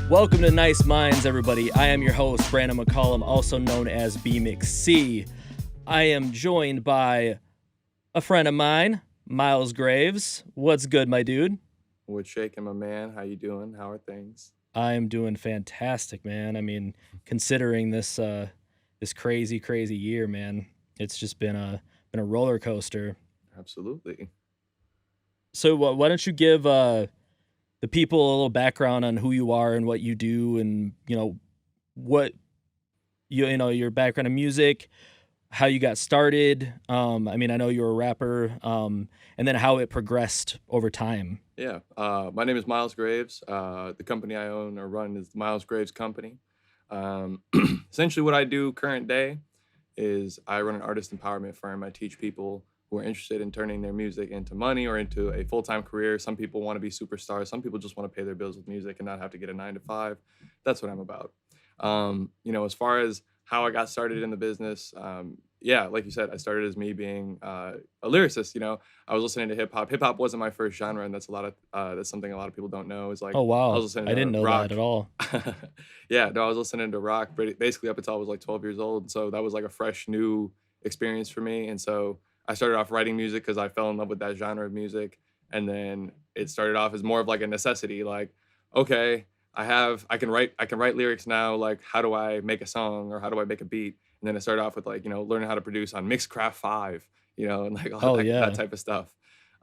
Welcome to Nice Minds, everybody. I am your host, Brandon McCollum, also known as BMcC. I am joined by a friend of mine, Miles Graves. What's good, my dude? What's shaking, my man? How you doing? How are things? I am doing fantastic, man. I mean, considering this crazy year, man, it's just been a roller coaster. Absolutely. So, why don't you give the people a little background on who you are and what you do, and what your background in music, how you got started. I mean, I know you're a rapper, and then how it progressed over time. Yeah. My name is Miles Graves. The company I own or run is the Miles Graves Company. Um, Essentially, what I do current day is I run an artist empowerment firm. I teach people who are interested in turning their music into money or into a full-time career. Some people want to be superstars. Some people just want to pay their bills with music and not have to get a 9 to 5. That's what I'm about. As far as how I got started in the business, yeah, like you said, I started as me being a lyricist. I was listening to hip hop. Hip hop wasn't my first genre, and that's something a lot of people don't know. Is like Oh I was wow, listening I to didn't know that rock. at all. Yeah, no, I was listening to rock basically up until I was like 12 years old. So that was like a fresh new experience for me. And so I started off writing music because I fell in love with that genre of music. And then it started off as more of like a necessity. Like, okay, I can write lyrics now. Like, how do I make a song or how do I make a beat? And then it started off with like, learning how to produce on Mixcraft 5, and like all Oh that yeah, type of stuff.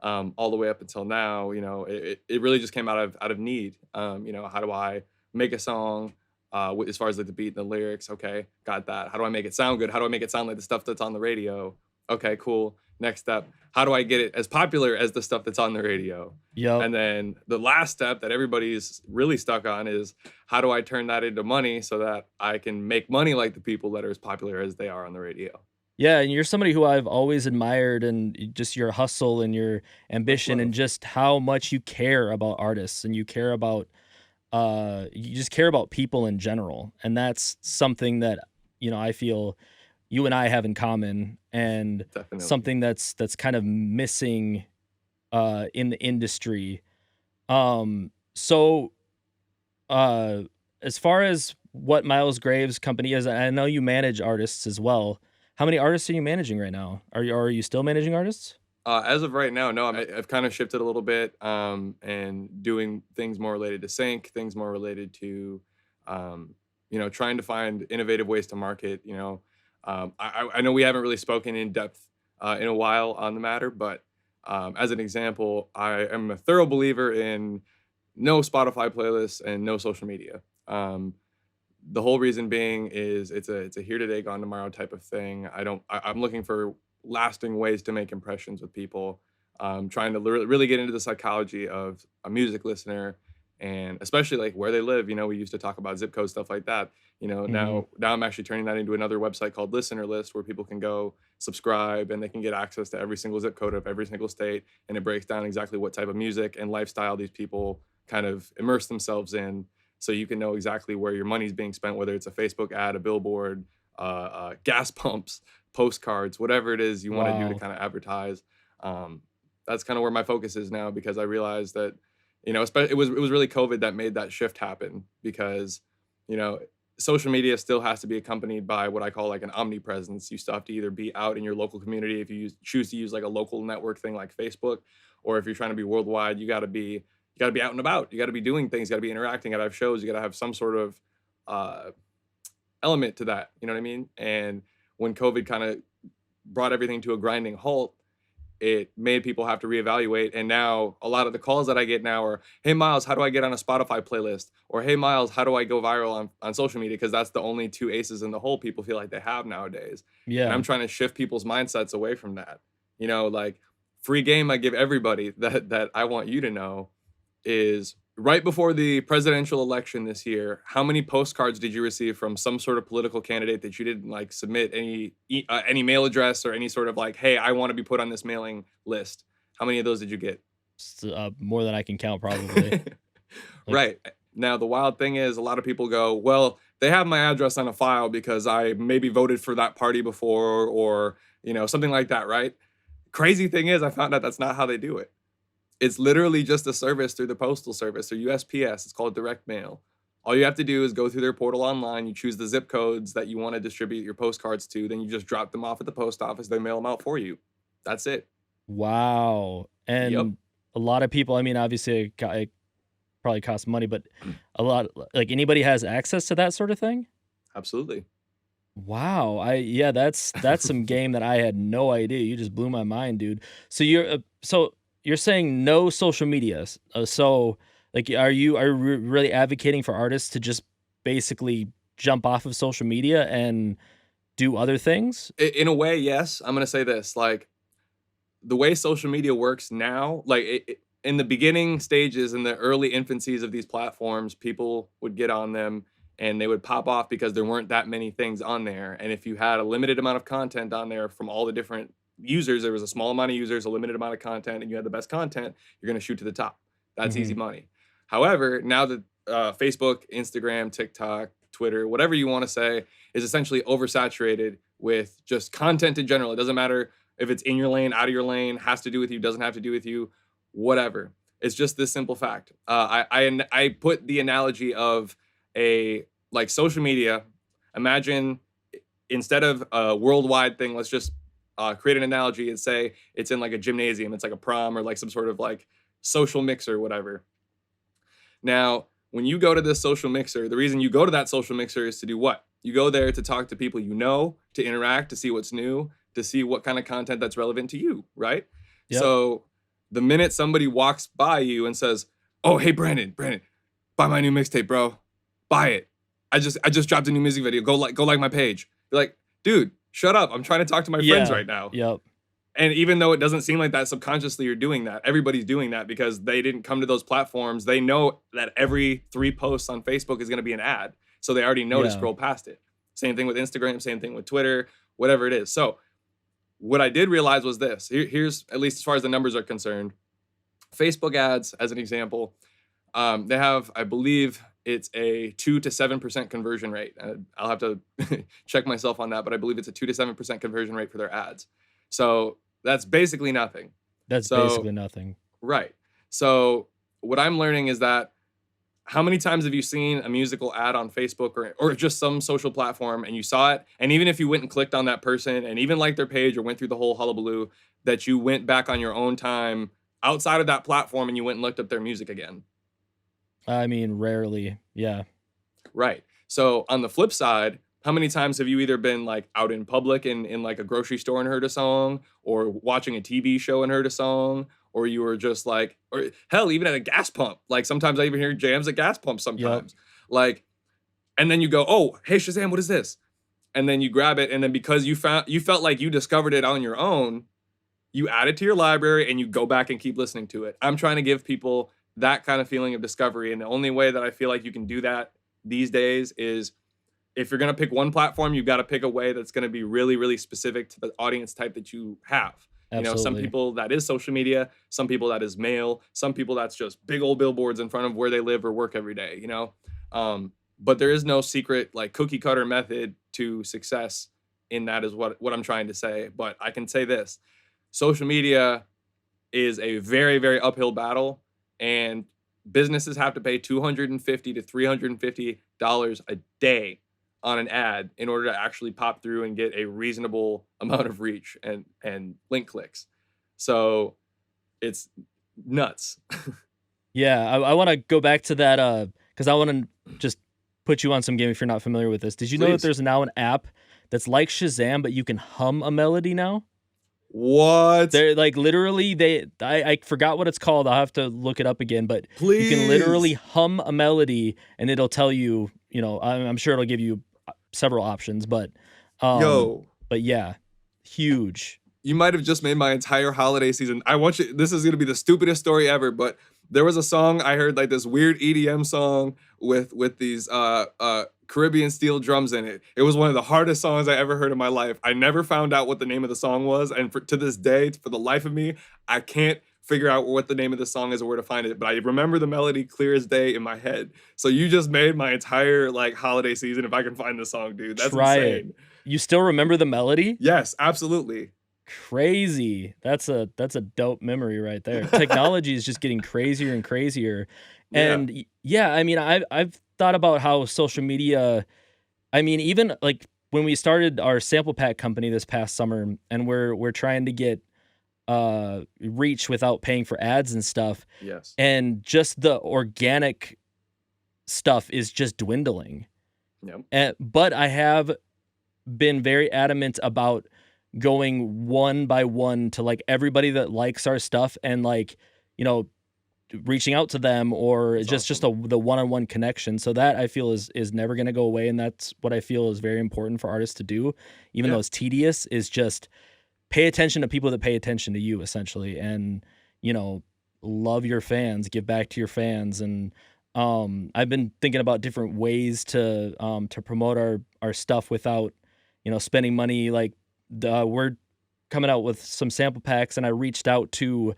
All the way up until now, it really just came out of need. How do I make a song as far as like the beat and the lyrics? Okay, got that. How do I make it sound good? How do I make it sound like the stuff that's on the radio? Okay, cool. Next step, how do I get it as popular as the stuff that's on the radio? yep. And then the last step that everybody's really stuck on is how do I turn that into money so that I can make money like the people that are as popular as they are on the radio? Yeah, and you're somebody who I've always admired, and just your hustle and your Much ambition, and love. just how much you care about artists, and you just care about people in general. And that's something that, I feel you and I have in common, and Definitely. something that's kind of missing in the industry. So uh as far as what Miles Graves company is, I know you manage artists as well. How many artists are you managing right now? Are you still managing artists? As of right now, no, I've kind of shifted a little bit, and doing things more related to sync, things more related to, trying to find innovative ways to market. I know we haven't really spoken in depth in a while on the matter, but as an example, I am a thorough believer in no Spotify playlists and no social media. The whole reason being is it's a here today, gone tomorrow type of thing. I'm looking for lasting ways to make impressions with people. Trying to really get into the psychology of a music listener and especially like where they live. We used to talk about zip code stuff like that. Hmm. Now I'm actually turning that into another website called Listener List where people can go subscribe and they can get access to every single zip code of every single state, and it breaks down exactly what type of music and lifestyle these people kind of immerse themselves in, so you can know exactly where your money's being spent, whether it's a Facebook ad, a billboard, gas pumps, postcards, whatever it is you want to do to Wow. kind of advertise. Um, that's kind of where my focus is now because I realized that, it was really COVID that made that shift happen because, you know, social media still has to be accompanied by what I call like an omnipresence. You still have to either be out in your local community if choose to use like a local network thing like Facebook, or if you're trying to be worldwide, you got to be out and about. You got to be doing things. You got to be interacting. You got to have shows. You got to have some sort of uh, element to that. You know what I mean? And when COVID kind of brought everything to a grinding halt, it made people have to reevaluate. And now a lot of the calls that I get now are, "Hey Miles, how do I get on a Spotify playlist?" Or "Hey Miles, how do I go viral on social media?" Because that's the only two aces in the hole people feel like they have nowadays. And I'm Yeah. trying to shift people's mindsets away from that. Like free game I give everybody that I want you to know is right before the presidential election this year, how many postcards did you receive from some sort of political candidate that you didn't like submit any mail address or any sort of like, hey, I want to be put on this mailing list? How many of those did you get? More than I can count, probably. Like, Right. Now, the wild thing is, a lot of people go, well, they have my address on a file because I maybe voted for that party before or, something like that, right? Crazy thing is, I found out that's not how they do it. It's literally just a service through the postal service or USPS. It's called direct mail. All you have to do is go through their portal online, you choose the zip codes that you want to distribute your postcards to, then you just drop them off at the post office, they mail them out for you. That's it. Wow. Yep. And a lot of people, I mean, obviously it probably costs money, but a lot, like anybody has access to that sort of thing? Absolutely. Wow. Yeah, that's some game that I had no idea. You just blew my mind, dude. So you're saying no social media. So like are you really advocating for artists to just basically jump off of social media and do other things? In a way, yes. I'm gonna say this, like, the way social media works now, like in the beginning stages, in the early infancies of these platforms, people would get on them and they would pop off because there weren't that many things on there. And if you had a limited amount of content on there from all the different users, there was a small amount of users, a limited amount of content, and you had the best content, you're going to shoot to the top. That's easy Mhm. money. However, now that Facebook, Instagram, TikTok, Twitter, whatever you want to say, is essentially oversaturated with just content in general. It doesn't matter if it's in your lane, out of your lane, has to do with you, doesn't have to do with you, whatever. It's just this simple fact. I put the analogy of a like social media. Imagine instead of a worldwide thing, let's just create an analogy and say it's in like a gymnasium. It's like a prom or like some sort of like social mixer, whatever. Now, when you go to this social mixer, the reason you go to that social mixer is to do what? You go there to talk to people you know, to interact, to see what's new, to see what kind of content that's relevant to you, right? Yep. So the minute somebody walks by you and says, "Oh, hey Brandon, buy my new mixtape, bro. Buy it. I just dropped a new music video. Go like my page." Be like, "Dude, shut up. I'm trying to talk to my friends Yeah. right now." Yep. And even though it doesn't seem like that, subconsciously you're doing that. Everybody's doing that because they didn't come to those platforms. They know that every 3 posts on Facebook is gonna be an ad, so they already know to Yeah. scroll past it. Same thing with Instagram, same thing with Twitter, whatever it is. So, what I did realize was this. Here's at least as far as the numbers are concerned, Facebook ads, as an example, they have, I believe it's a 2 to 7% conversion rate. I'll have to check myself on that, but I believe it's a 2 to 7% conversion rate for their ads. So that's basically nothing. That's So, basically nothing. right. So what I'm learning is that how many times have you seen a musical ad on Facebook or just some social platform and you saw it? And even if you went and clicked on that person and even liked their page or went through the whole hullabaloo, that you went back on your own time outside of that platform and you went and looked up their music again. I mean, rarely. Yeah. Right. So on the flip side, how many times have you either been like out in public in like a grocery store and heard a song, or watching a TV show and heard a song, or you were just like, or hell, even at a gas pump. Like sometimes I even hear jams at gas pumps Yep. sometimes. Like, and then you go, "Oh, hey Shazam, what is this?" And then you grab it, and then because you felt like you discovered it on your own, you add it to your library and you go back and keep listening to it. I'm trying to give people that kind of feeling of discovery. And the only way that I feel like you can do that these days is if you're going to pick one platform, you've got to pick a way that's going to be really, really specific to the audience type that you have. You know, some Absolutely. people that is social media, some people that is mail, some people that's just big old billboards in front of where they live or work every day, you know? But there is no secret like cookie cutter method to success in that is what I'm trying to say. But I can say this, social media is a very, very uphill battle, and businesses have to pay $250 to $350 a day on an ad in order to actually pop through and get a reasonable amount of reach and link clicks. So it's nuts. Yeah, I wanna go back to that, because I wanna just put you on some game if you're not familiar with this. Did you know that Please. there's now an app that's like Shazam, but you can hum a melody now? What? They're like literally I forgot what it's called. I'll have to look it up again, but you can literally Please. hum a melody and it'll tell you, I'm sure it'll give you several options, um Yo, but yeah, huge. you might have just made my entire holiday season. I want you, this is gonna be the stupidest story ever, but there was a song I heard, like this weird EDM song with these Caribbean steel drums in it. It was one of the hardest songs I ever heard in my life. I never found out what the name of the song was, and to this day, for the life of me, I can't figure out what the name of the song is or where to find it. But I remember the melody clear as day in my head. So you just made my entire like holiday season if I can find the song, dude. That's Try it. insane. You still remember the melody? Yes, absolutely. Crazy. That's a dope memory right there. Technology is just getting crazier and crazier. Yeah. And yeah, I mean, I've thought about how social media, I mean, even like when we started our sample pack company this past summer, and we're trying to get reach without paying for ads and stuff, Yes. and just the organic stuff is just dwindling. Yep. But I have been very adamant about going one by one to like everybody that likes our stuff, and like, you know, reaching out to them, or That's just awesome. the one-on-one connection. So that I feel is never going to go away, and that's what I feel is very important for artists to do, even though Yeah. it's tedious, is just pay attention to people that pay attention to you, essentially. And, you know, love your fans, give back to your fans. And I've been thinking about different ways to promote our stuff without, you know, spending money. Like, we're coming out with some sample packs, and I reached out to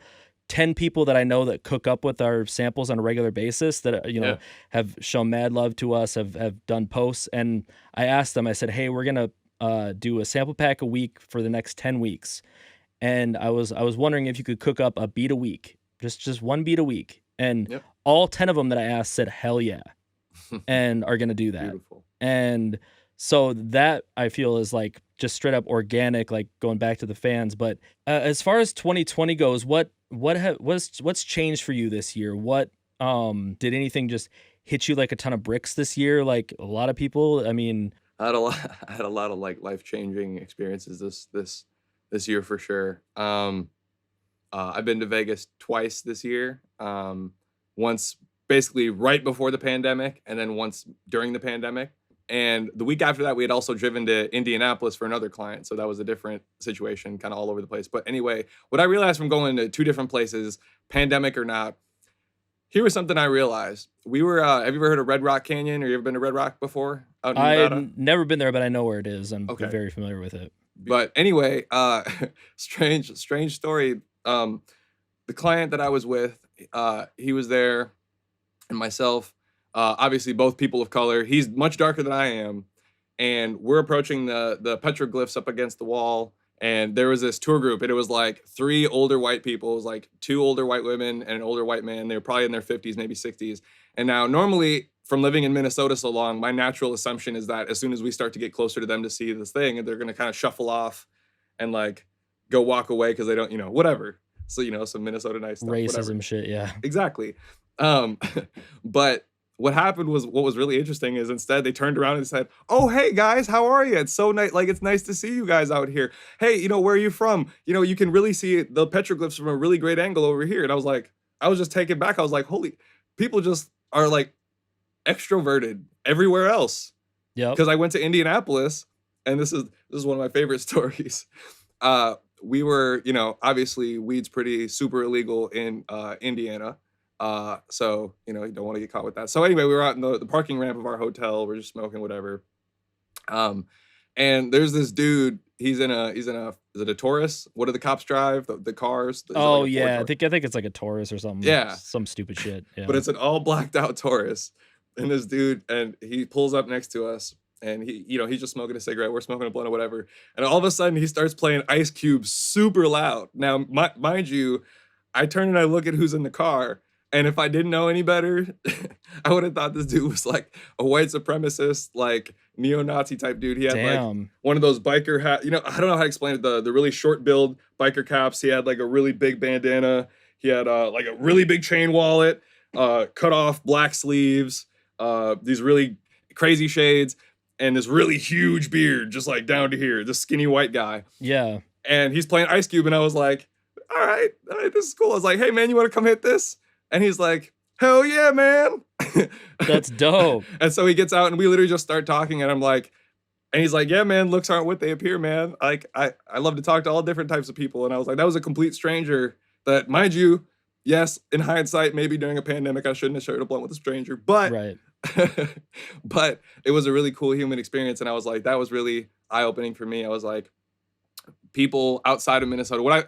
10 people that I know that cook up with our samples on a regular basis, that, you know, Yeah. have shown mad love to us, have done posts. And I asked them, I said, hey, we're gonna do a sample pack a week for the next 10 weeks. And I was wondering if you could cook up a beat a week, just one beat a week. And Yep. all 10 of them that I asked said hell yeah, and are gonna do that. Beautiful. And so that I feel is like just straight up organic, like going back to the fans. But as far as 2020 goes, what's changed for you this year? What did anything just hit you like a ton of bricks this year? Like a lot of people. I mean, I had a lot I had a lot of, like, life-changing experiences this year for sure. I've been to Vegas twice this year. Once basically right before the pandemic, and then once during the pandemic. And the week after that, we had also driven to Indianapolis for another client, so that was a different situation, kinda all over the place. But anyway, what I realized from going to 2 different places, pandemic or not, here was something I realized. We were, have you ever heard of Red Rock Canyon, or you ever been to Red Rock before out in Nevada? Never been there, but I know where it is. I'm Okay. very familiar with it. But anyway, strange story. The client that I was with, he was there, and myself, obviously both people of color. He's much darker than I am, and we're approaching the petroglyphs up against the wall. And there was this tour group, and it was like 3 older white people. It was like 2 older white women and an older white man. They were probably in their 50s, maybe 60s. And now, normally, from living in Minnesota so long, my natural assumption is that as soon as we start to get closer to them to see this thing, they're going to kind of shuffle off and like go walk away because they don't, whatever. So, some Minnesota nice stuff, whatever. Racism shit, yeah. Exactly. Um, but what happened was, what was really interesting is, instead they turned around and said, "Oh, hey guys, how are you? It's so nice. Like, it's nice to see you guys out here. Hey, where are you from? You can really see the petroglyphs from a really great angle over here." And I was just taken back. I was like, holy, people just are like extroverted everywhere else. Yep. Because I went to Indianapolis, and this is one of my favorite stories. We were, obviously weed's pretty super illegal in Indiana. So, you don't want to get caught with that. So anyway, we were out in the parking ramp of our hotel. We're just smoking, whatever. Um, and there's this dude. Is it a Taurus? What do the cops drive? The cars? Is it like Oh a Ford yeah, Taurus? I think it's like a Taurus or something. Yeah, Some stupid shit. but Yeah. it's an all blacked out Taurus. And this dude, and he pulls up next to us, and he's just smoking a cigarette. We're smoking a blunt or whatever. And all of a sudden, he starts playing Ice Cube super loud. Now, mind you, I turn and I look at who's in the car. And if I didn't know any better, I would have thought this dude was like a white supremacist, like neo-Nazi type dude. He had like Damn. one of those biker hat, I don't know how to explain it, the really short build biker caps. He had like a really big bandana. He had like a really big chain wallet, cut off black sleeves, these really crazy shades, and this really huge beard, just like down to here, this skinny white guy. Yeah. And he's playing Ice Cube, and I was like, all right, this is cool. I was like, hey man, you want to come hit this? And he's like, hell yeah, man. That's dope. And so he gets out, and we literally just start talking, and I'm like, and he's like, yeah, man, looks aren't what they appear, man. Like, I love to talk to all different types of people. And I was like, that was a complete stranger that, mind you, yes, in hindsight, maybe during a pandemic, I shouldn't have shared a blunt with a stranger, but Right. but it was a really cool human experience. And I was like, that was really eye-opening for me. I was like, people outside of Minnesota,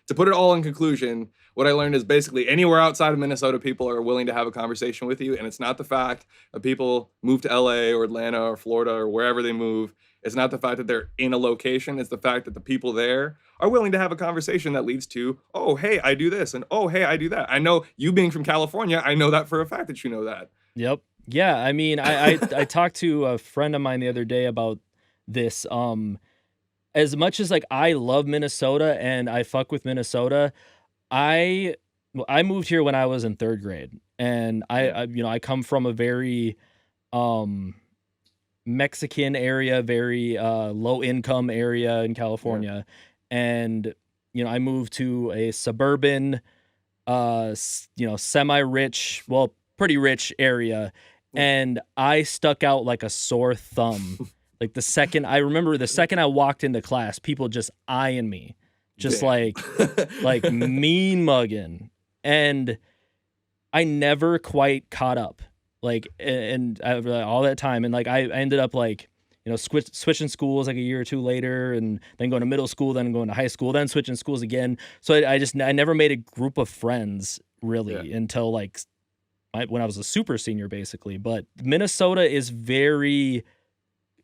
to put it all in conclusion, what I learned is basically anywhere outside of Minnesota, people are willing to have a conversation with you. And it's not the fact that people move to LA or Atlanta or Florida or wherever they move It's not the fact that they're in a location, it's the fact that the people there are willing to have a conversation that leads to, "Oh, hey, I do this," and, "Oh, hey, I do that." I know you being from California, I know that for a fact that you know that. Yep. Yeah, I mean, I talked to a friend of mine the other day about this. As much as like I love Minnesota and I fuck with Minnesota, I I moved here when I was in 3rd grade, and Yeah, I come from a very um Mexican area, very low income area in yeah, California, and I moved to a suburban semi-rich, well, pretty rich area, yeah. and I stuck out like a sore thumb. Like the second I walked into class, people just eyeing me, just Damn. like mean mugging, and I never quite caught up. Like, and all that time, and like I ended up like switching schools like a year or two later, and then going to middle school, then going to high school, then switching schools again. So I never made a group of friends Yeah, really until like when I was a super senior, basically. But Minnesota is very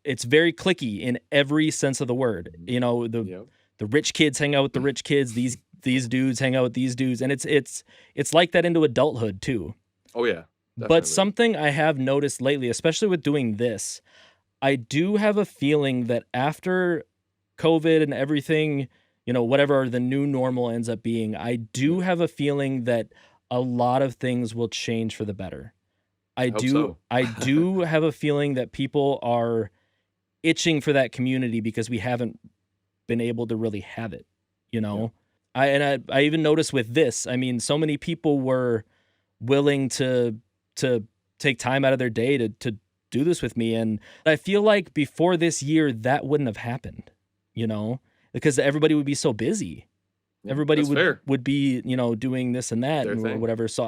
it's very clicky in every sense of the word. yep. The rich kids hang out with the rich kids. These dudes hang out with these dudes, and it's like that into adulthood too. Oh, yeah, But definitely. something I have noticed lately, especially with doing this, I do have a feeling that after COVID and everything, whatever the new normal ends up being, I do Yeah, have a feeling that a lot of things will change for the better. I I hope do so. I do have a feeling that people are itching for that community because we haven't been able to really have it, you Yeah, know? I even noticed with this, I mean, so many people were willing to take time out of their day to do this with me, and I feel like before this year that wouldn't have happened, you know? Because everybody would be so busy. yeah, Everybody that's would fair. would be, doing this and that Their and or thing. whatever. So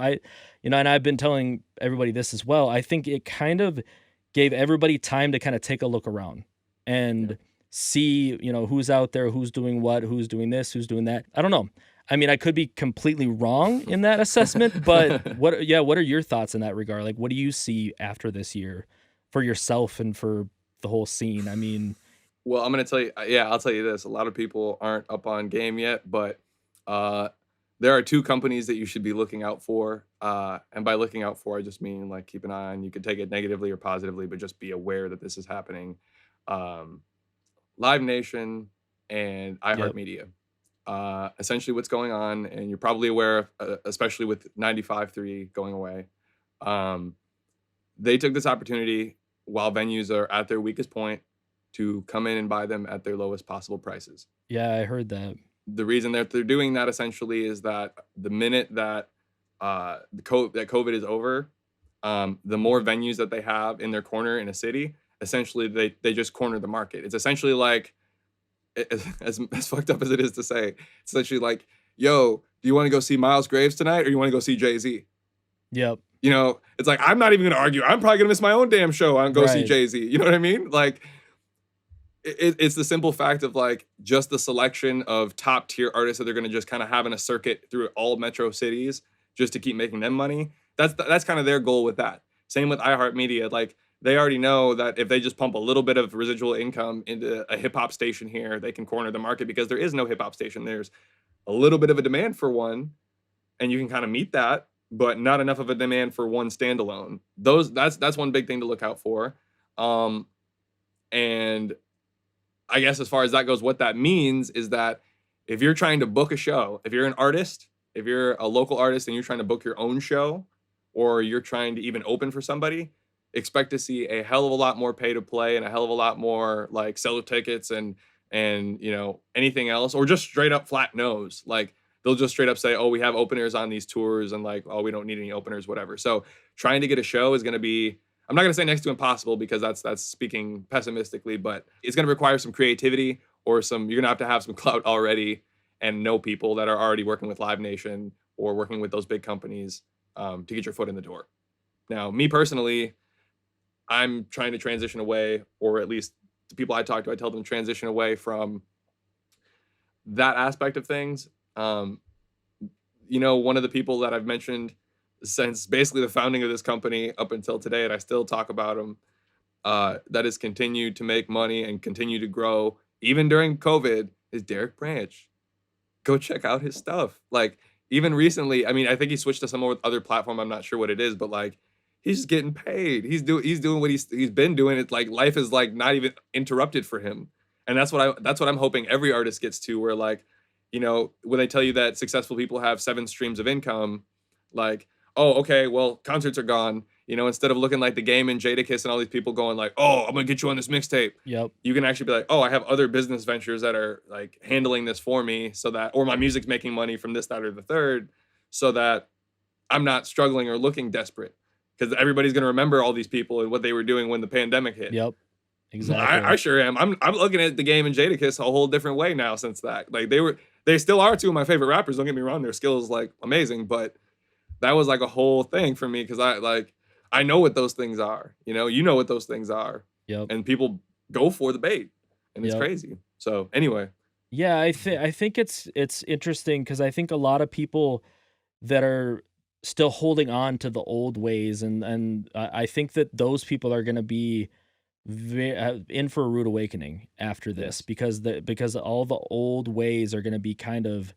and I've been telling everybody this as well. I think it kind of gave everybody time to kind of take a look around Yeah. and see, who's out there, who's doing what, who's doing this, who's doing that. I don't know. I mean, I could be completely wrong in that assessment, but what are your thoughts in that regard? Like, what do you see after this year for yourself and for the whole scene? I mean, Well, I'm gonna tell you, yeah, I'll tell you this. A lot of people aren't up on game yet, but uh, there are two companies that you should be looking out for. And by looking out for, I just mean like keep an eye on. You could take it negatively or positively, but just be aware that this is happening. Um, Live Nation and yep. iHeartMedia. Essentially, what's going on, and you're probably aware, especially with 95.3 going away. Um, they took this opportunity while venues are at their weakest point to come in and buy them at their lowest possible prices. Yeah, I heard that. The reason that they're doing that essentially is that the minute that that COVID is over, the more venues that they have in their corner in a city, essentially they just corner the market. It's essentially like as fucked up as it is to say, it's essentially like, yo, do you want to go see Miles Graves tonight or you want to go see Jay Z? Yep. You know, it's like I'm not even gonna argue. I'm probably gonna miss my own damn show and go see Right. Jay Z. You know what I mean? Like it's the simple fact of like just the selection of top tier artists that they're going to just kind of have in a circuit through all metro cities just to keep making them money. That's kind of their goal with that. Same with iHeartMedia. Like they already know that if they just pump a little bit of residual income into a hip hop station here, they can corner the market because there is no hip hop station. There's a little bit of a demand for one, and you can kind of meet that, but not enough of a demand for one standalone. That's one big thing to look out for. Um, and I guess as far as that goes, what that means is that if you're trying to book a show, if you're an artist, if you're a local artist and you're trying to book your own show, or you're trying to even open for somebody, expect to see a hell of a lot more pay to play and a hell of a lot more like sell tickets and anything else, or just straight up flat nose. Like they'll just straight up say, "Oh, we have openers on these tours," and like, "Oh, we don't need any openers," whatever. So trying to get a show is going to be, I'm not going to say next to impossible because that's speaking pessimistically, but it's going to require some creativity or you're going to have some clout already and know people that are already working with Live Nation or working with those big companies to get your foot in the door. Now, me personally, I'm trying to transition away, or at least the people I talk to, I tell them transition away from that aspect of things. One of the people that I've mentioned since basically the founding of this company up until today, and I still talk about him, that has continued to make money and continue to grow even during COVID is Derek Branch. Go check out his stuff. Like, even recently, I mean, I think he switched to some other platform, I'm not sure what it is, but, like, he's just getting paid. He's doing what he's been doing. It's like life is, like, not even interrupted for him, and that's what I'm hoping every artist gets to, where, like, when they tell you that successful people have 7 streams of income, like, "Oh, okay, well, concerts are gone," instead of looking like The Game and Jadakiss and all these people going like, "Oh, I'm gonna get you on this mixtape." Yep. You can actually be like, "Oh, I have other business ventures that are, like, handling this for me so that or my music's making money from this, that, or the third, so that I'm not struggling or looking desperate, because everybody's gonna remember all these people and what they were doing when the pandemic hit. Yep. I Exactly. sure am. I'm looking at The Game and Jadakiss a whole different way now since that. Like, they still are 2 of my favorite rappers, don't get me wrong, their skill is, like, amazing, but that was, like, a whole thing for me because I know what those things are, you know what those things are, Yep. and people go for the bait, and it's Yep. crazy. So, anyway. Yeah, I think it's interesting because I think a lot of people that are still holding on to the old ways, and I think that those people are gonna be in for a rude awakening after this, Yes. because all the old ways are gonna be kind of,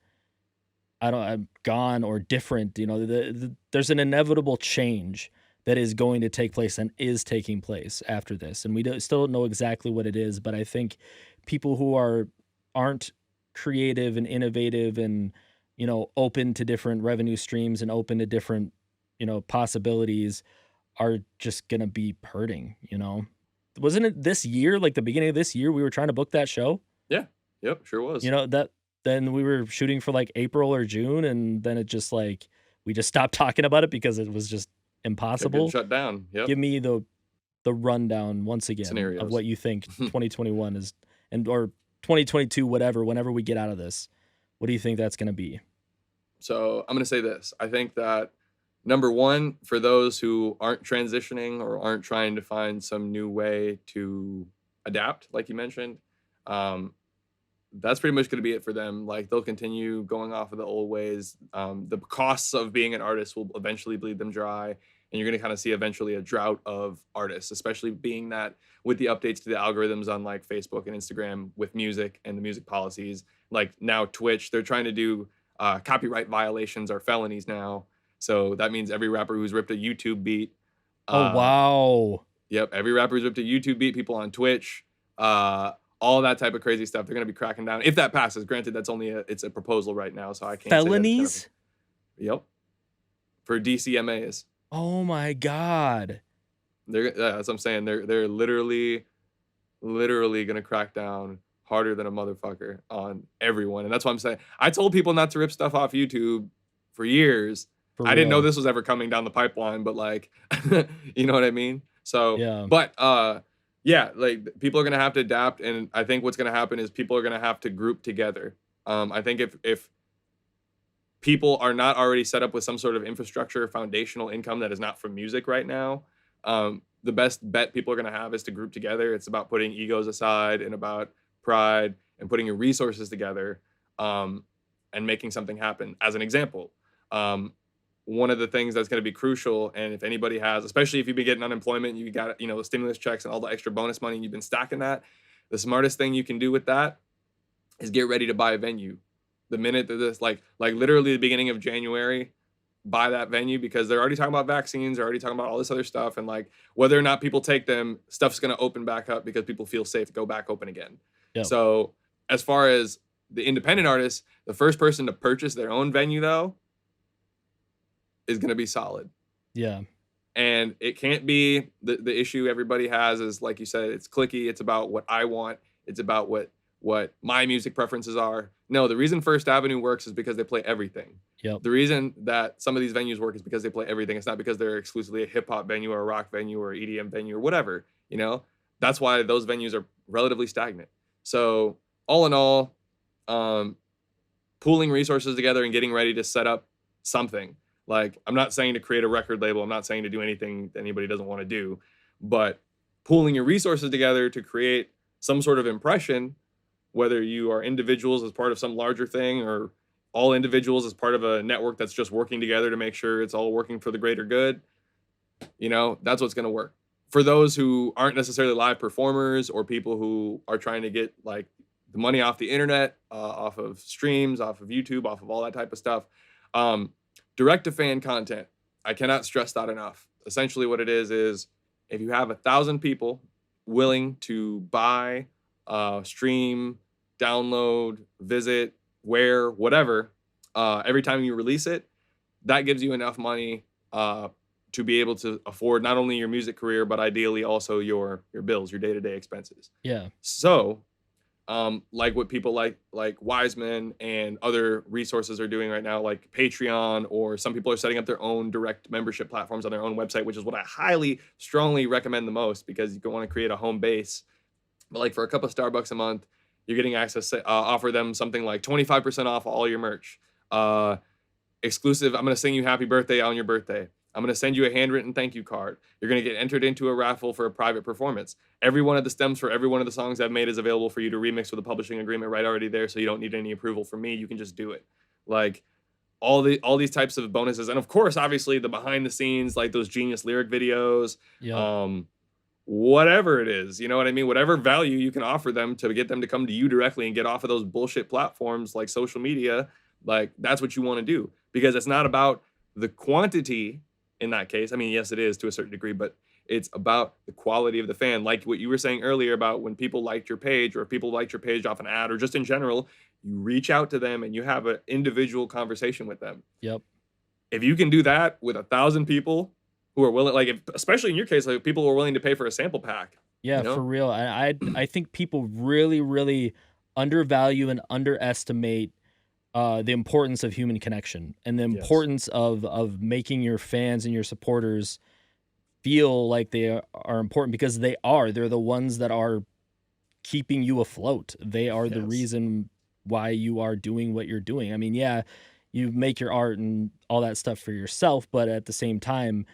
I don't gone or different. There's an inevitable change that is going to take place and is taking place after this, and we still don't know exactly what it is. But I think people who aren't creative and innovative and open to different revenue streams and open to different possibilities are just gonna be hurting. Wasn't it this year, like the beginning of this year, we were trying to book that show? Yeah. Yep, sure was. That then we were shooting for like April or June, and then it just like we just stopped talking about it because it was just Kept getting impossible. shut down. Yep. Give me the rundown once again of Scenarios. what you think 2021 is, and or 2022, whatever, whenever we get out of this. What do you think that's gonna be? So, I'm gonna say this. I think that number 1, for those who aren't transitioning or aren't trying to find some new way to adapt, like you mentioned, um, that's pretty much gonna be it for them. Like, they'll continue going off of the old ways. The costs of being an artist will eventually bleed them dry, and you're gonna kinda see eventually a drought of artists, especially being that with the updates to the algorithms on, like, Facebook and Instagram with music and the music policies. Like, now Twitch, they're trying to do, copyright violations are felonies now. So, that means every rapper who's ripped a YouTube beat, Oh, uh wow. Yep, every rapper who's ripped a YouTube beat, people on Twitch, uh, all that type of crazy stuff. They're gonna be cracking down if that passes. Granted, it's a proposal right now, so I can't say that it's gonna. Felonies? Yep, for DCMAs. Oh my god. That's what I'm saying. They're literally gonna crack down harder than a motherfucker on everyone, and that's why I'm saying. I told people not to rip stuff off YouTube for years. For I didn't know real. this was ever coming down the pipeline, but like, you know what I mean? So, Yeah. but yeah, like people are gonna have to adapt, and I think what's gonna happen is people are gonna have to group together. I think if people are not already set up with some sort of infrastructure, foundational income that is not from music right now, the best bet people are going to have is to group together. It's about putting egos aside and about pride and putting your resources together, um, and making something happen. As an example, um, one of the things that's going to be crucial, and if anybody has, especially if you've been getting unemployment, you got the stimulus checks and all the extra bonus money, and you've been stacking that. The smartest thing you can do with that is get ready to buy a venue. The minute that this like literally the beginning of January, buy that venue because they're already talking about vaccines, they're already talking about all this other stuff, and like whether or not people take them, stuff's gonna open back up because people feel safe to go back open again. Yep. So as far as the independent artists, the first person to purchase their own venue though is gonna be solid. Yeah. And it can't be the issue everybody has is like you said, it's clicky, it's about what I want, it's about what my music preferences are. No, the reason First Avenue works is because they play everything. Yep. The reason that some of these venues work is because they play everything. It's not because they're exclusively a hip hop venue or a rock venue or EDM venue or whatever, you know? That's why those venues are relatively stagnant. So, all in all, um, pooling resources together and getting ready to set up something. Like, I'm not saying to create a record label, I'm not saying to do anything that anybody doesn't want to do, but pooling your resources together to create some sort of impression, whether you are individuals as part of some larger thing or all individuals as part of a network that's just working together to make sure it's all working for the greater good, that's what's going to work for those who aren't necessarily live performers or people who are trying to get like the money off the internet, off of streams, off of YouTube, off of all that type of stuff, um, direct to fan content. I cannot stress that enough. Essentially, what it is if you have 1,000 people willing to buy, stream, download, visit, wear, whatever, every time you release it, that gives you enough money to be able to afford not only your music career, but ideally also your bills, your day-to-day expenses. Yeah. So, like what people like Wiseman and other resources are doing right now, like Patreon, or some people are setting up their own direct membership platforms on their own website, which is what I highly, strongly recommend the most because you want to create a home base. But like for a couple of Starbucks a month, you're getting access to offer them something like 25% off all your merch. Uh, Exclusive, I'm going to sing you happy birthday on your birthday. I'm going to send you a handwritten thank you card. You're going to get entered into a raffle for a private performance. Every one of the stems for every one of the songs I've made is available for you to remix with a publishing agreement right already there, so you don't need any approval from me. You can just do it. Like all these types of bonuses, and of course, obviously the behind the scenes, like those genius lyric videos, Yep. whatever it is, you know what I mean? Whatever value you can offer them to get them to come to you directly and get off of those bullshit platforms like social media, like that's what you want to do because it's not about the quantity in that case. I mean, yes, it is to a certain degree, but it's about the quality of the fan. Like what you were saying earlier about when people liked your page or if people liked your page off an ad or just in general, you reach out to them and you have an individual conversation with them. Yep. If you can do that with 1,000 people who are willing, like if, especially in your case, like people who are willing to pay for a sample pack, Yeah, you for know? real. I think people really undervalue and underestimate the importance of human connection and the Yes. importance of making your fans and your supporters feel like they are important because they are. They're the ones that are keeping you afloat. They are the Yes. reason why you are doing what you're doing. I mean, yeah, you make your art and all that stuff for yourself, but at the same time,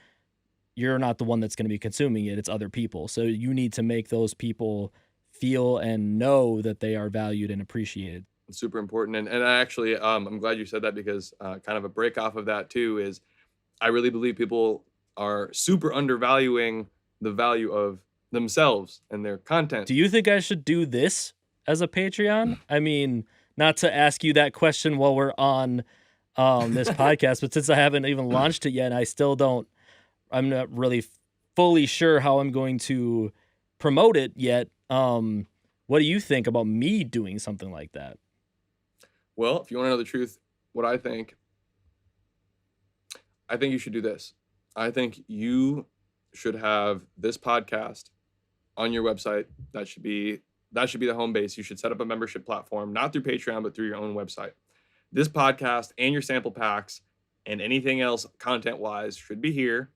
you're not the one that's going to be consuming it. It's other people. So you need to make those people feel and know that they are valued and appreciated. It's super important. And I actually, I'm glad you said that because kind of a break off of that too is I really believe people are super undervaluing the value of themselves and their content. Do you think I should do this as a Patreon? I mean, not to ask you that question while we're on this podcast, but since I haven't even launched it yet, I still don't, I'm not really fully sure how I'm going to promote it yet. What do you think about me doing something like that? Well, if you want to know the truth, what I think you should do this. I think you should have this podcast on your website. That should be the home base. You should set up a membership platform, not through Patreon, but through your own website. This podcast and your sample packs and anything else content wise should be here.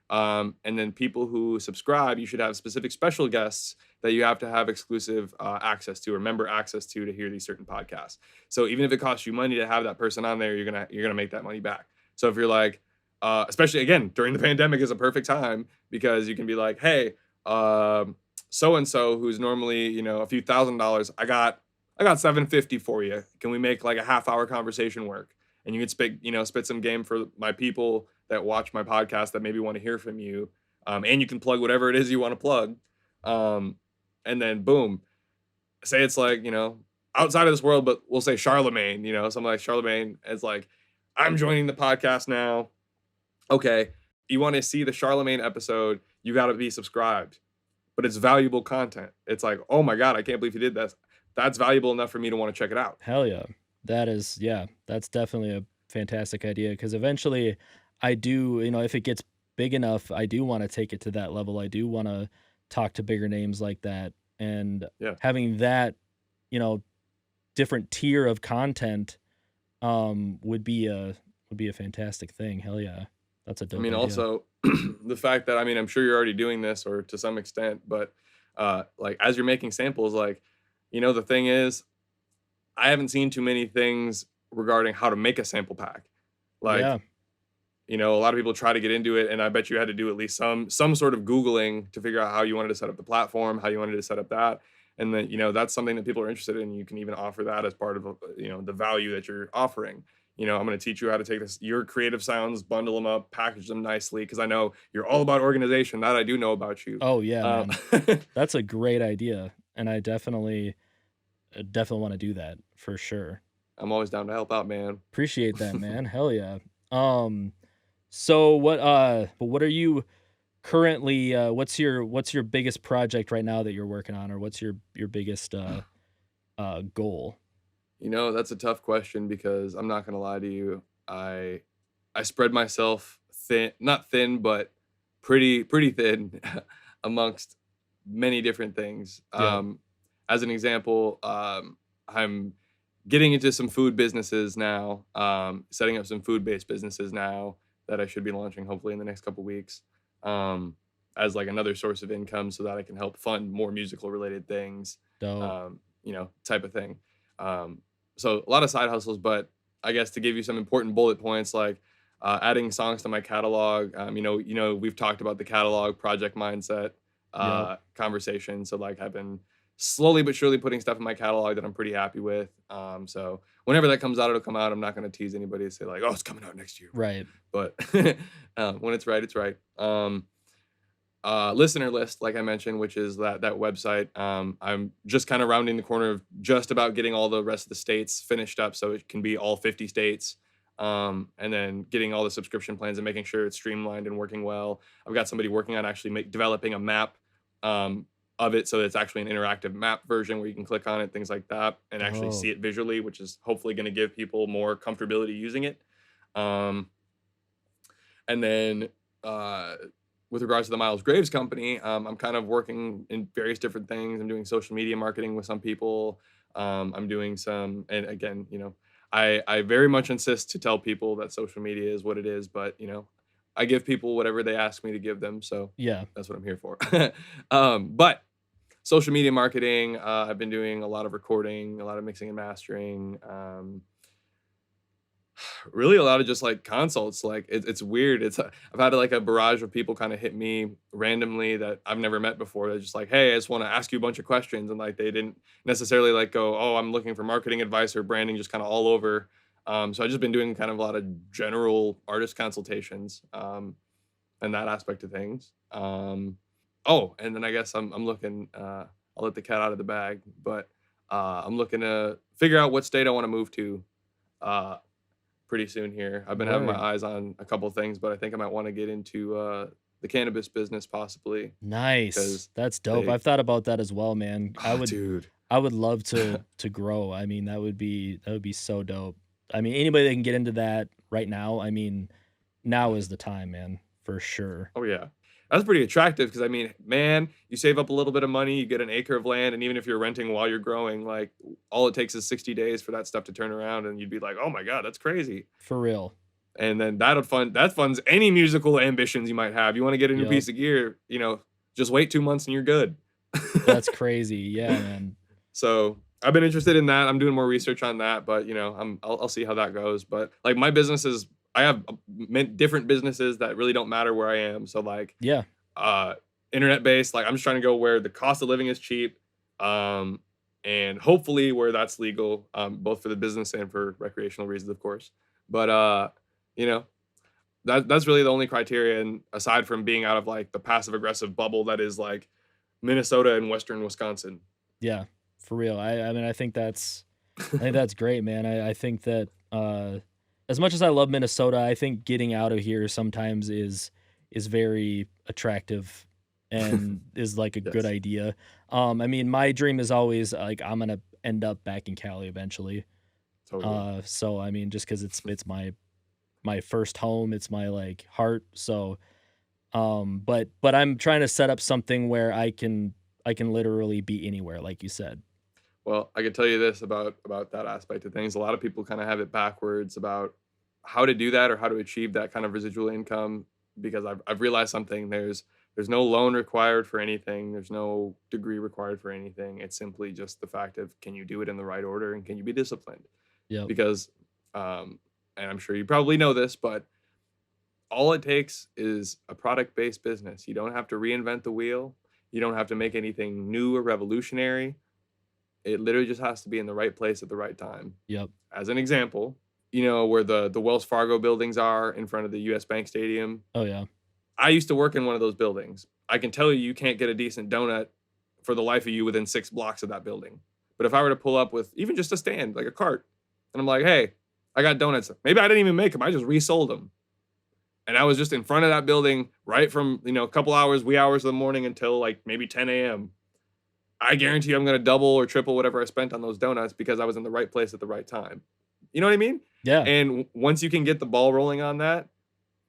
And then people who subscribe, you should have specific special guests that you have to have exclusive access to or member access to hear these certain podcasts. So even if it costs you money to have that person on there, you're gonna make that money back. So if you're like, especially again during the pandemic is a perfect time because you can be like, hey, so and so who's normally a few $1,000s, I got 750 for you. Can we make like a half hour conversation work? And you can spit some game for my people that watch my podcast that maybe want to hear from you. And you can plug whatever it is you want to plug. And then boom, say it's like, outside of this world, but we'll say Charlemagne, something like Charlemagne is like, I'm joining the podcast now. Okay. You want to see the Charlemagne episode, you got to be subscribed, but it's valuable content. It's like, oh my God, I can't believe you did this. That's valuable enough for me to want to check it out. Hell yeah. Yeah, that's definitely a fantastic idea because eventually I do, if it gets big enough, I do want to take it to that level. I do want to talk to bigger names like that. And Yeah. having that, you know, different tier of content would be a fantastic thing. Hell yeah. That's a I dope mean, idea. also the fact that, I mean, I'm sure you're already doing this or to some extent, but like as you're making samples, like, the thing is, I haven't seen too many things regarding how to make a sample pack. Yeah. Like, a lot of people try to get into it, and I bet you had to do at least some sort of Googling to figure out how you wanted to set up the platform, how you wanted to set up that. And then, that's something that people are interested in. You can even offer that as part of, the value that you're offering. I'm going to teach you how to take your creative sounds, bundle them up, package them nicely, because I know you're all about organization. That I do know about you. Oh, yeah, Um, man. That's a great idea, and I definitely wanna do that for sure. I'm always down to help out, man. Appreciate that, man. Hell yeah. Um, so what are you currently, what's your biggest project right now that you're working on, or what's your biggest, goal? That's a tough question because I'm not gonna lie to you. I spread myself thin, not thin, but pretty thin amongst many different things. Yep, As an example, I'm getting into some food businesses now, setting up some food-based businesses now that I should be launching hopefully in the next couple weeks, um, as like another source of income so that I can help fund more musical related things, dope. type of thing. Um, so a lot of side hustles, but I guess to give you some important bullet points, like adding songs to my catalog. We've talked about the catalog project mindset Yep, conversation. So like I've been slowly but surely putting stuff in my catalog that I'm pretty happy with. So whenever that comes out, it'll come out. I'm not going to tease anybody and say like, oh, it's coming out next year, right. but when it's right, it's right. Listener list, like I mentioned, which is that website. I'm just kind of rounding the corner of just about getting all the rest of the states finished up, so it can be all 50 states. And then getting all the subscription plans and making sure it's streamlined and working well. I've got somebody working on actually developing a map um, of it, so it's actually an interactive map version where you can click on it, things like that, and actually see Dope. it visually, which is hopefully going to give people more comfortability using it. Um, and then uh, with regards to the Miles Graves company, I'm kind of working in various different things. I'm doing social media marketing with some people. I'm doing some, and again, I very much insist to tell people that social media is what it is, but I give people whatever they ask me to give them. So Yeah, that's what I'm here for. But social media marketing, I've been doing a lot of recording, a lot of mixing and mastering. Really a lot of just, like, consults, like, it's weird, I've had, like, a barrage of people kinda hit me randomly that I've never met before. They're just like, "Hey, I just wanna ask you a bunch of questions," and, like, they didn't necessarily, like, go, "Oh, I'm looking for marketing advice or branding," just kinda all over. So I've just been doing kind of a lot of general artist consultations, and that aspect of things. And then I guess I'm looking, I'll let the cat out of the bag, but, I'm looking to figure out what state I wanna move to, uh pretty soon here. I've been having my word. eyes on a couple things, but I think I might want to get into the cannabis business possibly Nice. because That's dope. they, I've thought about that as well, man. I would dude, I would love to grow. I mean, that would be so dope. I mean, anybody that can get into that right now, I mean, now is the time, man, for sure. oh yeah, that's pretty attractive because I mean, man, you save up a little bit of money, you get an acre of land, and even if you're renting while you're growing, like all it takes is 60 days for that stuff to turn around, and you'd be like, oh my god, that's crazy. For real. And then that funds any musical ambitions you might have. You want to get a new Yep. piece of gear, just wait 2 months and you're good. That's crazy. Yeah, man. So I've been interested in that. I'm doing more research on that, but I'll see how that goes. But like my businesses, I have different businesses that really don't matter where I am. So like Yeah. uh, internet based, like I'm just trying to go where the cost of living is cheap, um, and hopefully where that's legal, both for the business and for recreational reasons, of course. But you know that's really the only criteria, and aside from being out of like the passive aggressive bubble that is like Minnesota and Western Wisconsin. Yeah. For real. I mean, I think that's great, man. I think that as much as I love Minnesota, I think getting out of here sometimes is very attractive and is like a good Yes. idea. I mean, my dream is always like I'm gonna end up back in Cali eventually. Totally. So I mean, just because it's my first home, it's my like heart. So but I'm trying to set up something where I can literally be anywhere, like you said. Well, I can tell you this about that aspect of things. A lot of people kind of have it backwards about how to do that or how to achieve that kind of residual income because I've realized something. There's no loan required for anything. There's no degree required for anything. It's simply just the fact of can you do it in the right order and can you be disciplined? Yep. Because and I'm sure you probably know this, but all it takes is a product-based business. You don't have to reinvent the wheel. You don't have to make anything new or revolutionary. It literally just has to be in the right place at the right time. Yep. As an example, you know, where the Wells Fargo buildings are in front of the US Bank Stadium. Oh yeah. I used to work in one of those buildings. I can tell you, you can't get a decent donut for the life of you within 6 blocks of that building. But if I were to pull up with even just a stand, like a cart, and I'm like, "Hey, I got donuts." Maybe I didn't even make them. I just resold them. And I was just in front of that building right from, you know, a couple hours, wee hours of the morning until like maybe 10 a.m. I guarantee you I'm going to double or triple whatever I spent on those donuts because I was in the right place at the right time. You know what I mean? Yeah. And once you can get the ball rolling on that,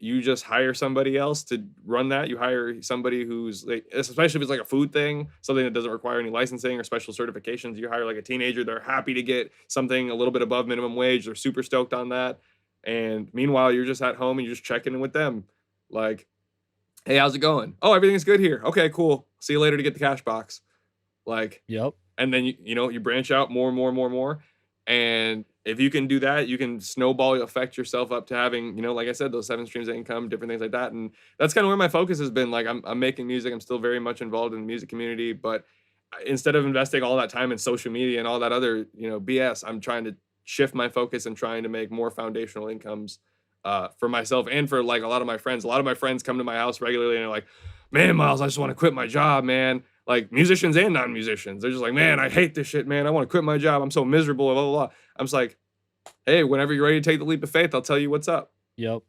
you just hire somebody else to run that. You hire somebody who's like, especially if it's like a food thing, something that doesn't require any licensing or special certifications. You hire like a teenager, they're happy to get something a little bit above minimum wage. They're super stoked on that. And meanwhile, you're just at home and you're just checking in with them. Like, hey, how's it going? Oh, everything's good here. Okay, cool. See you later to get the cash box. Like, Yep. and then you know, you branch out more and more and more and more. And if you can do that, you can snowball affect yourself up to having, you know, like I said, those 7 streams of income, different things like that. And that's kind of where my focus has been. Like I'm making music. I'm still very much involved in the music community, but instead of investing all that time in social media and all that other, you know, BS, I'm trying to shift my focus and trying to make more foundational incomes for myself and for like a lot of my friends. A lot of my friends come to my house regularly and they're like, "Man, Miles, I just want to quit my job, man." Like musicians and non-musicians, they're just like, "Man, I hate this shit, man. I want to quit my job. I'm so miserable." Blah blah blah. I'm just like, "Hey, whenever you're ready to take the leap of faith, I'll tell you what's up." Yep.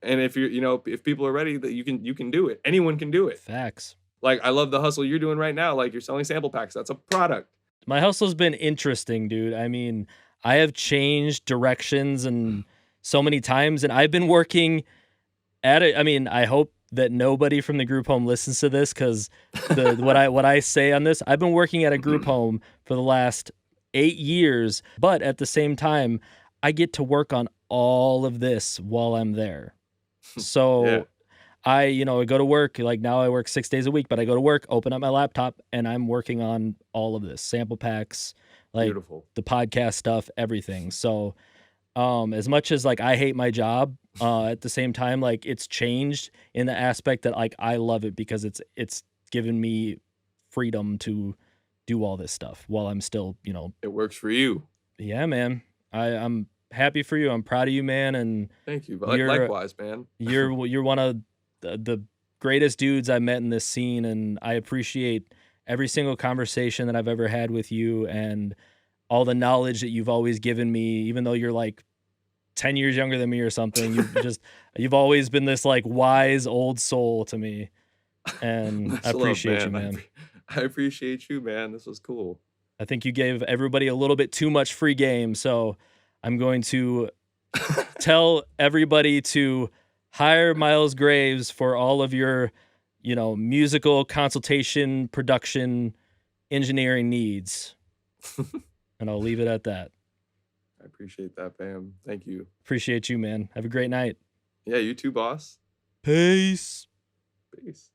And if you're, you know, if people are ready, that you can do it. Anyone can do it. Facts. Like I love the hustle you're doing right now. Like you're selling sample packs. That's a product. My hustle's been interesting, dude. I mean, I have changed directions and so many times, and I've been working at it. I mean, I hope that nobody from the group home listens to this because the what I say on this, I've been working at a group home for the last 8 years, but at the same time, I get to work on all of this while I'm there. Yeah, So I go to work, like now I work 6 days a week, but I go to work, open up my laptop, and I'm working on all of this sample packs, like beautiful. the podcast stuff, everything. So, as much as like I hate my job, at the same time, like it's changed in the aspect that like I love it because it's given me freedom to do all this stuff while I'm still, It works for you. yeah, man. I'm happy for you. I'm proud of you, man, and Thank you. But you're likewise, man. you're one of the greatest dudes I met in this scene, and I appreciate every single conversation that I've ever had with you and all the knowledge that you've always given me, even though you're like 10 years younger than me or something. You've always been this like wise old soul to me, and I Much love, appreciate you, man. man. I appreciate you, man. This was cool. I think you gave everybody a little bit too much free game, so I'm going to tell everybody to hire Miles Graves for all of your, musical consultation, production, engineering needs. And I'll leave it at that. I appreciate that, fam. Thank you. Appreciate you, man. Have a great night. Yeah, you too, boss. Peace. Peace.